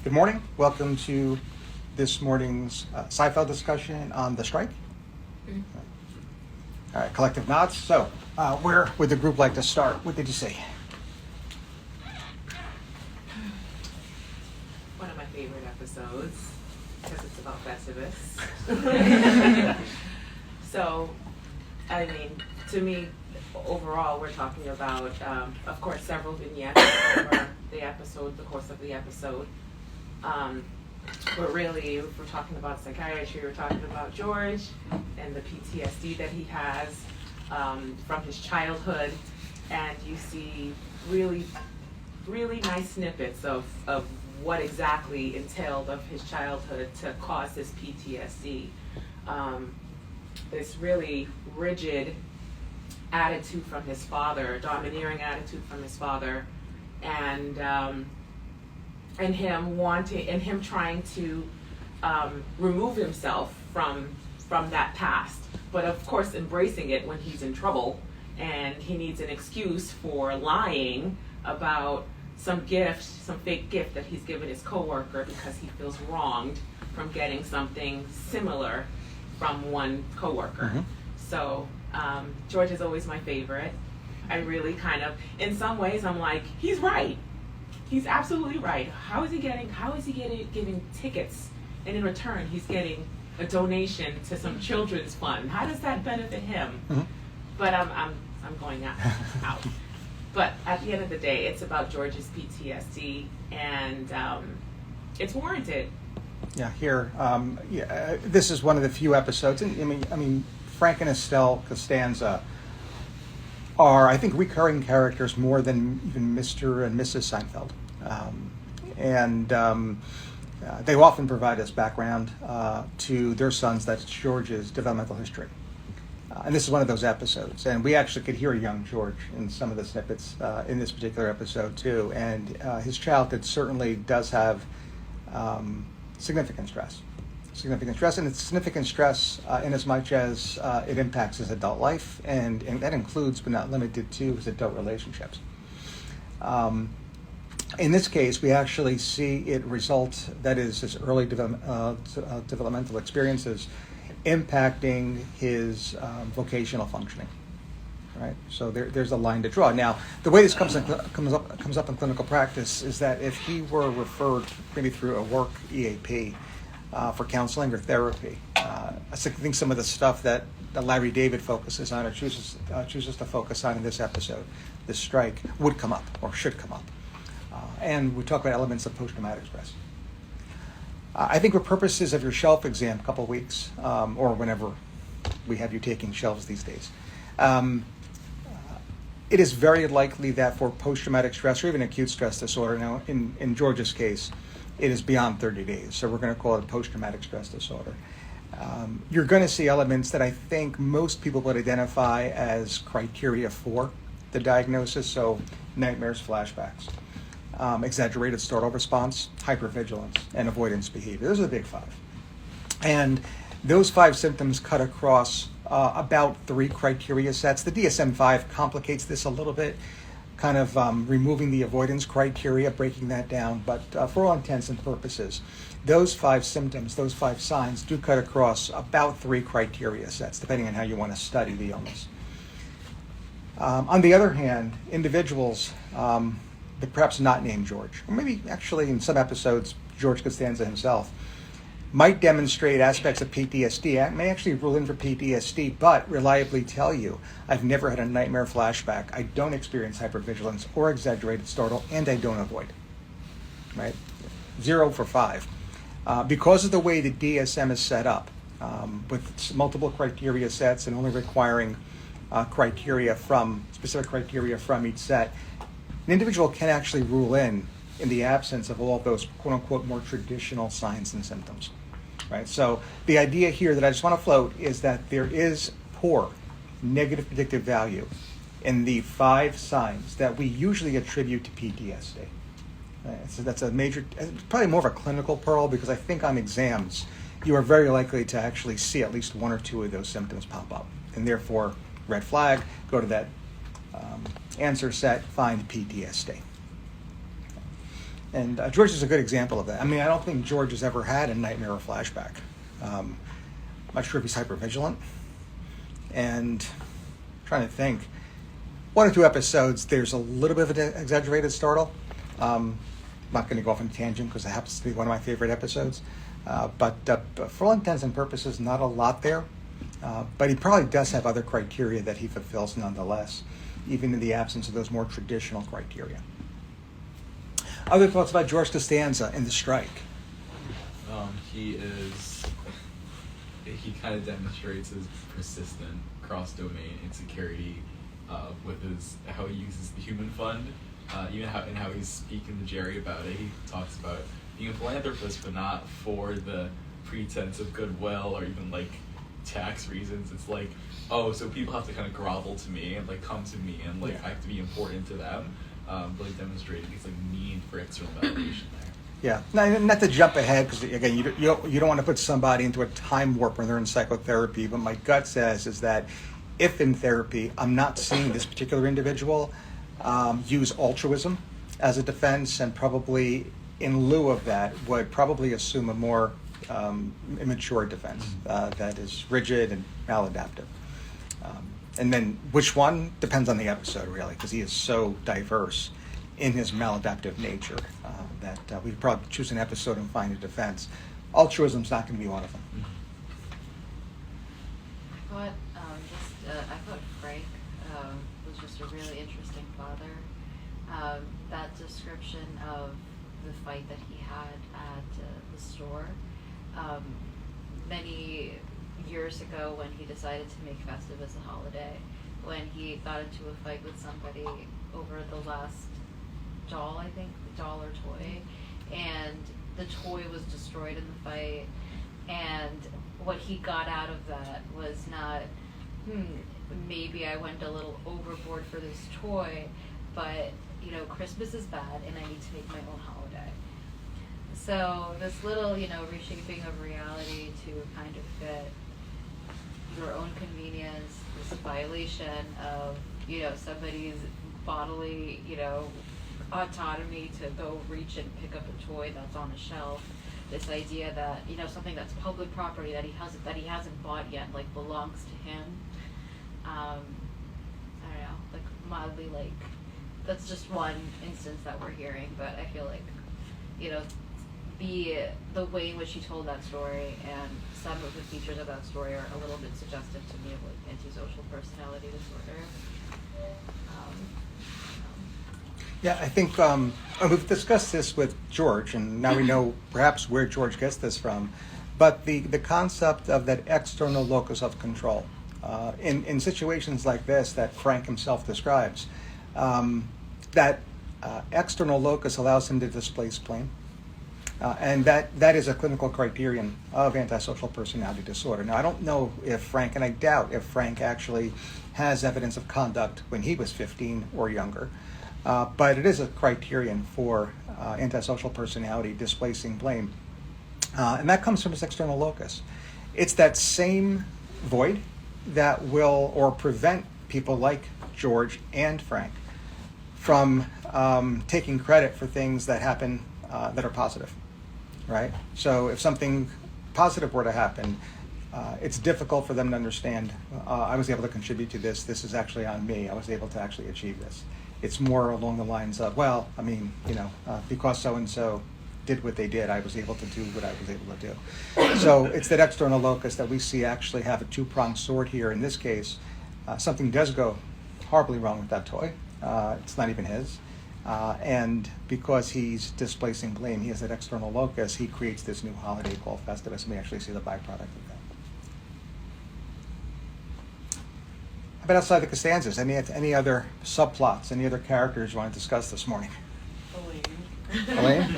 Good morning. Welcome to this morning's Psyfeld discussion on the strike. All right, collective nods. So, where would the group like to start? What did you see? One of my favorite episodes, because it's about Festivus. So, I mean, to me, overall, we're talking about, of course, several vignettes over the course of the episode. But really, if we're talking about psychiatry, we're talking about George and the PTSD that he has from his childhood. And you see really, really nice snippets of what exactly entailed of his childhood to cause this PTSD. This really rigid attitude from his father, domineering attitude from his father, and him trying to remove himself from that past, but of course embracing it when he's in trouble and he needs an excuse for lying about some fake gift that he's given his coworker because he feels wronged from getting something similar from one coworker. Mm-hmm. So George is always my favorite. I really kind of, in some ways, I'm like, he's right. He's absolutely right. How is he giving tickets, and in return he's getting a donation to some children's fund? How does that benefit him? Mm-hmm. But I'm going out. But at the end of the day, it's about George's PTSD, and it's warranted. Yeah, here. This is one of the few episodes. And I mean, Frank and Estelle Costanza are, I think, recurring characters more than even Mr. and Mrs. Seinfeld. They often provide us background to their sons, that's George's developmental history. And this is one of those episodes. And we actually could hear young George in some of the snippets in this particular episode, too. And his childhood certainly does have significant stress, and it's significant stress in as much as it impacts his adult life, and that includes, but not limited to, his adult relationships. In this case, we actually see it result, that is, his early developmental experiences impacting his vocational functioning. Right, so there's a line to draw. Now, the way this comes up in clinical practice is that if he were referred, maybe through a work EAP, for counseling or therapy, I think some of the stuff that Larry David focuses on or chooses to focus on in this episode, this strike, would come up or should come up. And we talk about elements of post-traumatic stress. I think for purposes of your shelf exam, a couple of weeks, or whenever we have you taking shelves these days, it is very likely that for post-traumatic stress or even acute stress disorder, now in George's case, it is beyond 30 days, so we're going to call it a post-traumatic stress disorder. You're going to see elements that I think most people would identify as criteria for the diagnosis, so nightmares, flashbacks, exaggerated startle response, hypervigilance, and avoidance behavior. Those are the big five. And those five symptoms cut across about three criteria sets. The DSM-5 complicates this a little bit, kind of removing the avoidance criteria, breaking that down. But for all intents and purposes, those five symptoms, those five signs do cut across about three criteria sets, depending on how you want to study the illness. On the other hand, individuals that perhaps not named George, or maybe actually in some episodes, George Costanza himself, might demonstrate aspects of PTSD, may actually rule in for PTSD, but reliably tell you, I've never had a nightmare flashback, I don't experience hypervigilance or exaggerated startle, and I don't avoid. Right? 0 for 5. Because of the way the DSM is set up, with multiple criteria sets and only requiring specific criteria from each set, an individual can actually rule in the absence of all of those quote-unquote more traditional signs and symptoms. Right? So the idea here that I just want to float is that there is poor negative predictive value in the 5 signs that we usually attribute to PTSD. Right? So that's a major, probably more of a clinical pearl, because I think on exams you are very likely to actually see at least 1 or 2 of those symptoms pop up, and therefore red flag, go to that answer set, find PTSD. And George is a good example of that. I mean, I don't think George has ever had a nightmare or flashback. I'm not sure if he's hypervigilant. And I'm trying to think, one or two episodes, there's a little bit of an exaggerated startle. I'm not going to go off on a tangent because it happens to be one of my favorite episodes. But for all intents and purposes, not a lot there. But he probably does have other criteria that he fulfills nonetheless, even in the absence of those more traditional criteria. Other thoughts about George Costanza and the strike? He kind of demonstrates his persistent cross-domain insecurity with how he uses the human fund, even how he's speaking to Jerry about it. He talks about being a philanthropist, but not for the pretense of goodwill or even like tax reasons. It's like, oh, so people have to kind of grovel to me and like come to me and like I have to be important to them. Really demonstrating his like need for external validation there. Yeah, not to jump ahead, because again, you don't want to put somebody into a time warp when they're in psychotherapy, but my gut says is that if in therapy I'm not seeing this particular individual use altruism as a defense, and probably in lieu of that would probably assume a more immature defense that is rigid and maladaptive. And then which one depends on the episode, really, because he is so diverse in his maladaptive nature that we'd probably choose an episode and find a defense. Altruism's not going to be one of them. I thought Frank was just a really interesting father. That description of the fight that he had at the store many years ago, when he decided to make Festivus a holiday, when he got into a fight with somebody over the last doll, I think, the doll or toy, and the toy was destroyed in the fight, and what he got out of that was not, maybe I went a little overboard for this toy, but, you know, Christmas is bad and I need to make my own holiday. So this little, reshaping of reality to kind of fit your own convenience, this violation of, somebody's bodily, autonomy to go reach and pick up a toy that's on a shelf. This idea that, something that's public property that he hasn't bought yet, like, belongs to him. I don't know, like, mildly, like, that's just one instance that we're hearing, but I feel like, the way in which he told that story and some of the features of that story are a little bit suggestive to me of like antisocial personality disorder. Yeah, I think we've discussed this with George, and now we know perhaps where George gets this from, but the concept of that external locus of control. In situations like this that Frank himself describes, that external locus allows him to displace blame. And that is a clinical criterion of antisocial personality disorder. Now, I don't know if Frank, and I doubt if Frank actually has evidence of conduct when he was 15 or younger, but it is a criterion for antisocial personality displacing blame. And that comes from his external locus. It's that same void that will or prevent people like George and Frank from taking credit for things that happen that are positive. Right? So if something positive were to happen, it's difficult for them to understand, I was able to contribute to this, this is actually on me, I was able to actually achieve this. It's more along the lines of, because so-and-so did what they did, I was able to do what I was able to do. So it's that external locus that we see actually have a two-pronged sword here. In this case, something does go horribly wrong with that toy. It's not even his. And because he's displacing blame, he has that external locus, he creates this new holiday called Festivus, and we actually see the byproduct of that. How about outside the Costanzas? Any other subplots, any other characters you want to discuss this morning? Elaine?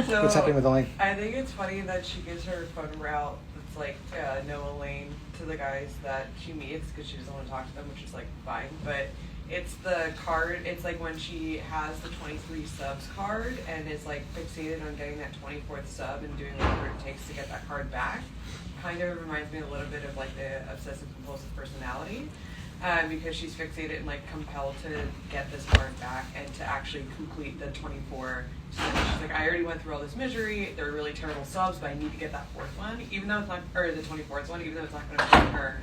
So, What's happening with Elaine? I think it's funny that she gives her phone route that's like, no Elaine, to the guys that she meets, because she doesn't want to talk to them, which is like fine, but it's the card, it's like when she has the 23 subs card and is like fixated on getting that 24th sub and doing whatever it takes to get that card back. Kind of reminds me a little bit of like the obsessive-compulsive personality. because she's fixated and like compelled to get this card back and to actually complete the 24. So she's like, I already went through all this misery. They're really terrible subs, but I need to get that fourth one, even though it's not, or the 24th one, even though it's not going to bring her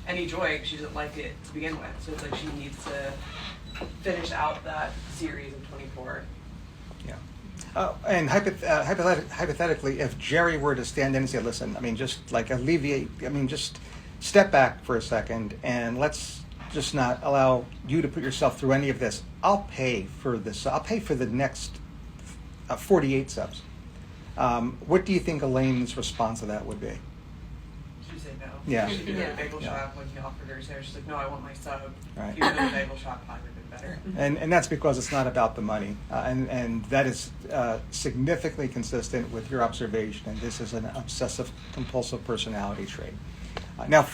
any joy because she doesn't like it to begin with. So it's like she needs to finish out that series of 24. Yeah. And hypothetically, if Jerry were to stand in and say, listen, I mean, just like alleviate, I mean, just step back for a second and let's just not allow you to put yourself through any of this. I'll pay for this. I'll pay for the next 48 subs. What do you think Elaine's response to that would be? She said no. Yeah. She did Yeah. at the bagel Yeah. shop when he offered her. So she's like, no, I want my sub. Right. Even though the bagel shop probably would have been better. And that's because it's not about the money. And that is significantly consistent with your observation. And this is an obsessive-compulsive personality trait. Now,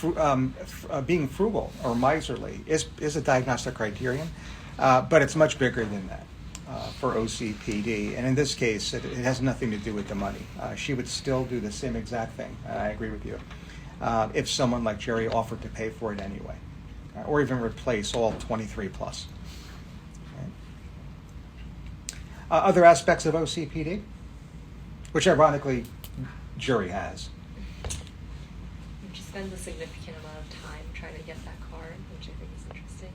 being frugal or miserly is a diagnostic criterion, but it's much bigger than that for OCPD. And in this case, it has nothing to do with the money. She would still do the same exact thing. I agree with you. If someone like Jerry offered to pay for it anyway, or even replace all 23 plus. Right. Other aspects of OCPD, which ironically Jerry has. She spends a significant amount of time trying to get that card, which I think is interesting.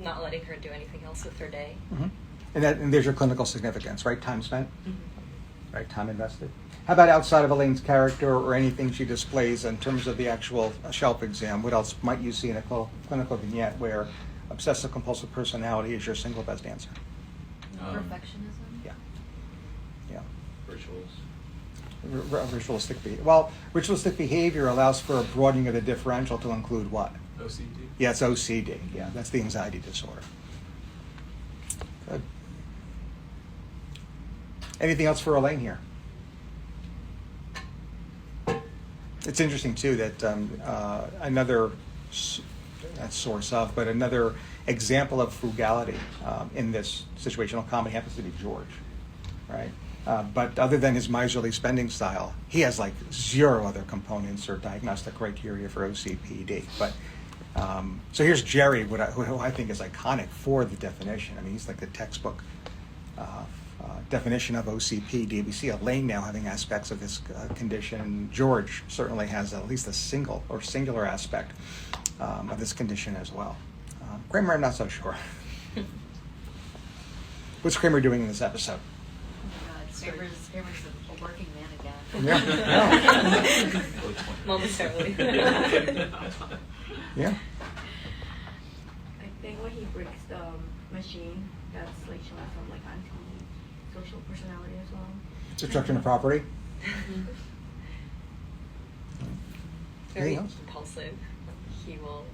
Not letting her do anything else with her day. Mm-hmm. And there's your clinical significance, right? Time spent, Mm-hmm. right? Time invested. How about outside of Elaine's character or anything she displays in terms of the actual shelf exam? What else might you see in a clinical vignette where obsessive-compulsive personality is your single best answer? Perfectionism. Yeah. Yeah. Rituals. Ritualistic behavior. Well, ritualistic behavior allows for a broadening of the differential to include what? OCD. Yeah, it's OCD. Yeah, that's the anxiety disorder. Good. Anything else for Elaine here? It's interesting too that another another example of frugality in this situational comedy happens to be George, right? But other than his miserly spending style, he has like zero other components or diagnostic criteria for OCPD. But so here's Jerry, who I think is iconic for the definition. I mean, he's like the textbook definition of OCPD. We see Elaine now having aspects of this condition. George certainly has at least a singular aspect of this condition as well. Kramer, I'm not so sure. What's Kramer doing in this episode? Kramer's a working man again. Yeah. Momentarily. Yeah. I think when he breaks the machine, that's like showing some like anti-social personality as well. Destruction of property. Very Anything else? impulsive. He will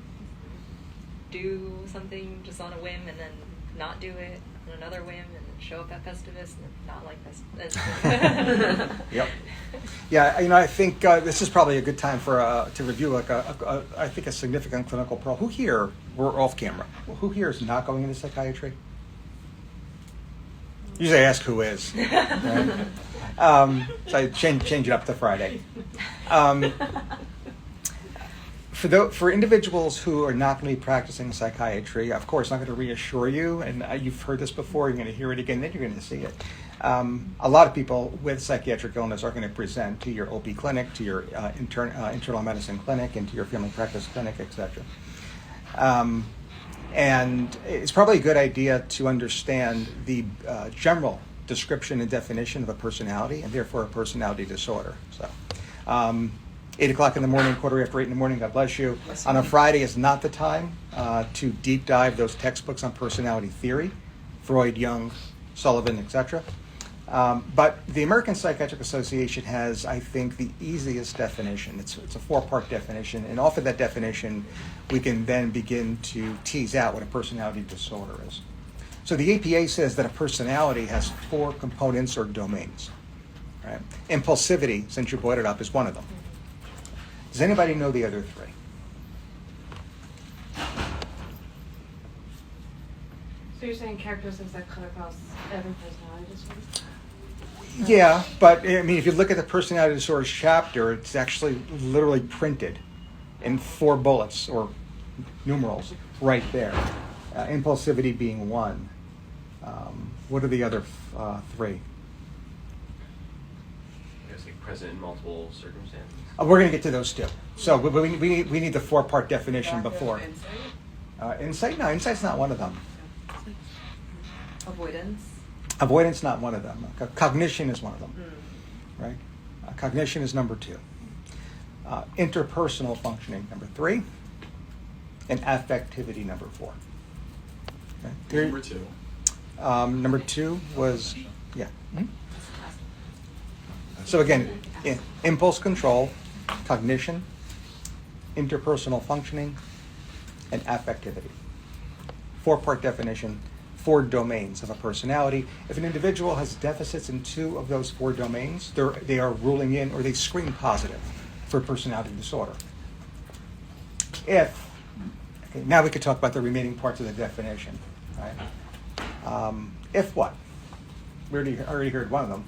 do something just on a whim and then not do it on another whim and then show up at Festivus and then not like Festivus. Yep. Yeah, I think this is probably a good time for to review like I think a significant clinical pro. Who here, we're off camera, who here is not going into psychiatry? Usually I ask who is. Right? So I change it up to Friday. For individuals who are not going to be practicing psychiatry, of course, I'm going to reassure you, and you've heard this before, you're going to hear it again, then you're going to see it. A lot of people with psychiatric illness are going to present to your OB clinic, to your internal medicine clinic, and to your family practice clinic, etc. And it's probably a good idea to understand the general description and definition of a personality, and therefore a personality disorder. So, 8 o'clock in the morning, 8:15 in the morning, God bless you. On a Friday is not the time to deep dive those textbooks on personality theory, Freud, Jung, Sullivan, etc. But the American Psychiatric Association has, I think, the easiest definition. It's a 4-part definition, and off of that definition, we can then begin to tease out what a personality disorder is. So the APA says that a personality has 4 components or domains. Right? Impulsivity, since you brought it up, is one of them. Does anybody know the other 3? So you're saying characteristics that cut across every personality disorder? Yeah, but I mean, if you look at the personality disorders chapter, it's actually literally printed in 4 bullets or numerals right there. Impulsivity being one. What are the other three? I guess like present in multiple circumstances. We're going to get to those two. So we need the four-part definition Lack of before. insight? Insight? No, insight's not one of them. Avoidance. Avoidance, not one of them. Cognition is one of them, Mm. right? Cognition is number two. Interpersonal functioning, number three. And affectivity, number four. Okay. Number two. Number two was, yeah. Mhm. So again, impulse control, cognition, interpersonal functioning, and affectivity. Four-part definition, 4 domains of a personality. If an individual has deficits in 2 of those 4 domains, they are ruling in, or they screen positive for personality disorder. Okay, now we could talk about the remaining parts of the definition. Right? If what? We already heard one of them.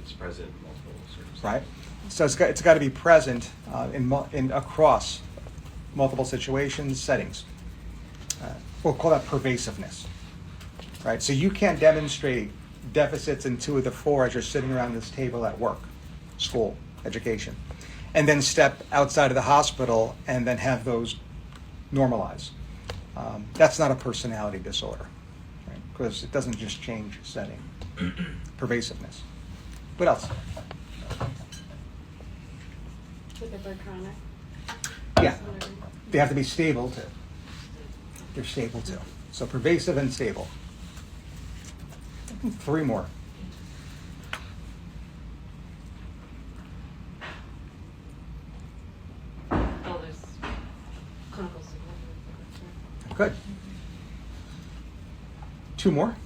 It's present in multiple circumstances. Right? So it's got to be present in across multiple situations, settings. We'll call that pervasiveness. Right? So you can't demonstrate deficits in 2 of the 4 as you're sitting around this table at work, school, education, and then step outside of the hospital and then have those normalize. That's not a personality disorder, right? Because it doesn't just change setting. Pervasiveness. What else? So if they're chronic. Yeah. They have to be stable too. They're stable too. So pervasive and stable. 3 more. Oh, there's clinical significance. Good. 2 more.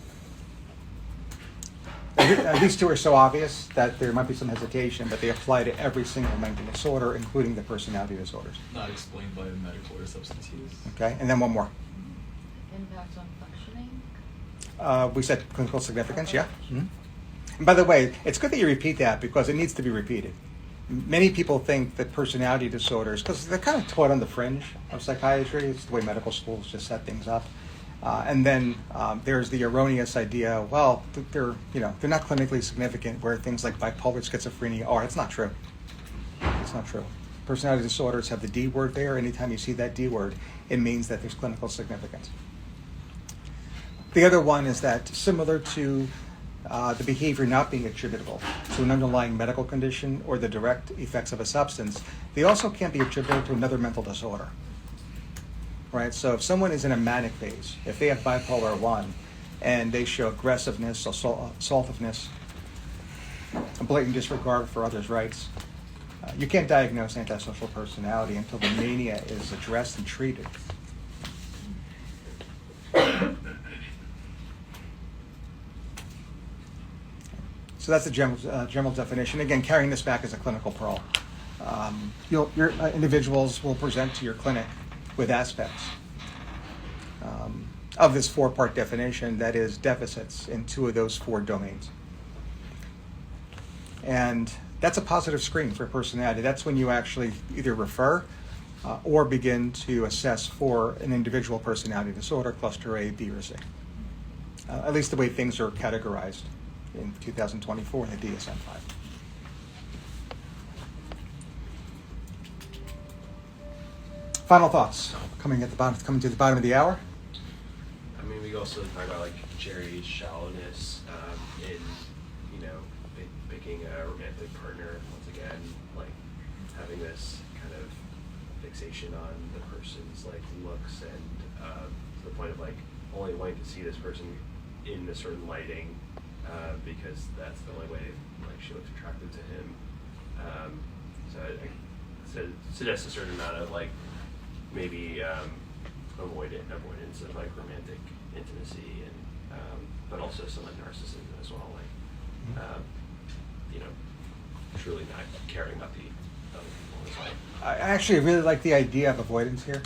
These 2 are so obvious that there might be some hesitation, but they apply to every single mental disorder, including the personality disorders. Not explained by medical or substance use. Okay, and then one more. Impact on functioning. We said clinical significance, yeah. Mm-hmm. And by the way, it's good that you repeat that because it needs to be repeated. Many people think that personality disorders, because they're kind of taught on the fringe of psychiatry, it's the way medical schools just set things up. And then there's the erroneous idea, well, they're not clinically significant, where things like bipolar schizophrenia are. It's not true. It's not true. Personality disorders have the D word there. Anytime you see that D word, it means that there's clinical significance. The other one is that similar to the behavior not being attributable to an underlying medical condition or the direct effects of a substance, they also can't be attributable to another mental disorder. Right? So if someone is in a manic phase, if they have bipolar 1 and they show aggressiveness, assaultiveness, a blatant disregard for others' rights, you can't diagnose antisocial personality until the mania is addressed and treated. So that's the general definition. Again, carrying this back as a clinical parole. Your individuals will present to your clinic with aspects of this 4-part definition, that is deficits in 2 of those 4 domains. And that's a positive screen for personality. That's when you actually either refer or begin to assess for an individual personality disorder, cluster A, B, or C. At least the way things are categorized in 2024 in the DSM-5. Final thoughts coming to the bottom of the hour. I mean, we also talk about like Jerry's shallowness in, picking a romantic partner. Once again, like having this kind of fixation on the person's like looks and to the point of like only wanting to see this person in a certain lighting because that's the only way like she looks attractive to him. So it suggests a certain amount of like maybe avoidance of like romantic intimacy and but also some like narcissism as well, like truly not caring about the other people as well. I actually really like the idea of avoidance here.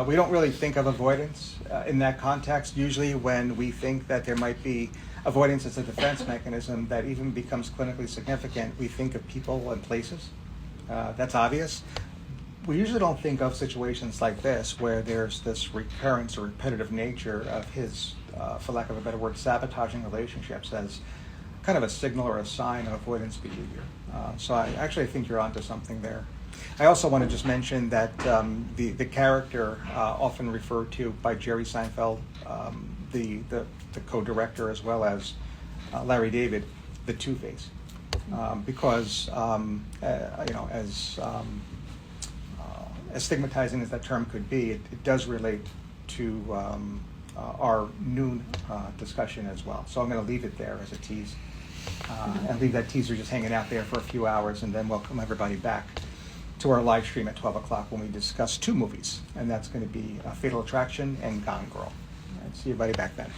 We don't really think of avoidance in that context. Usually when we think that there might be avoidance as a defense mechanism that even becomes clinically significant, we think of people and places. That's obvious. we usually don't think of situations like this where there's this recurrence or repetitive nature of his, for lack of a better word, sabotaging relationships as kind of a signal or a sign of avoidance behavior. So I actually think you're onto something there. I also want to just mention that the character often referred to by Jerry Seinfeld, the co-director, as well as Larry David, the Two-Face, because as stigmatizing as that term could be, it does relate to our noon discussion as well. So I'm going to leave it there as a tease, and leave that teaser just hanging out there for a few hours, and then welcome everybody back to our live stream at 12 o'clock when we discuss 2 movies, and that's going to be Fatal Attraction and Gone Girl. All right, see everybody back then.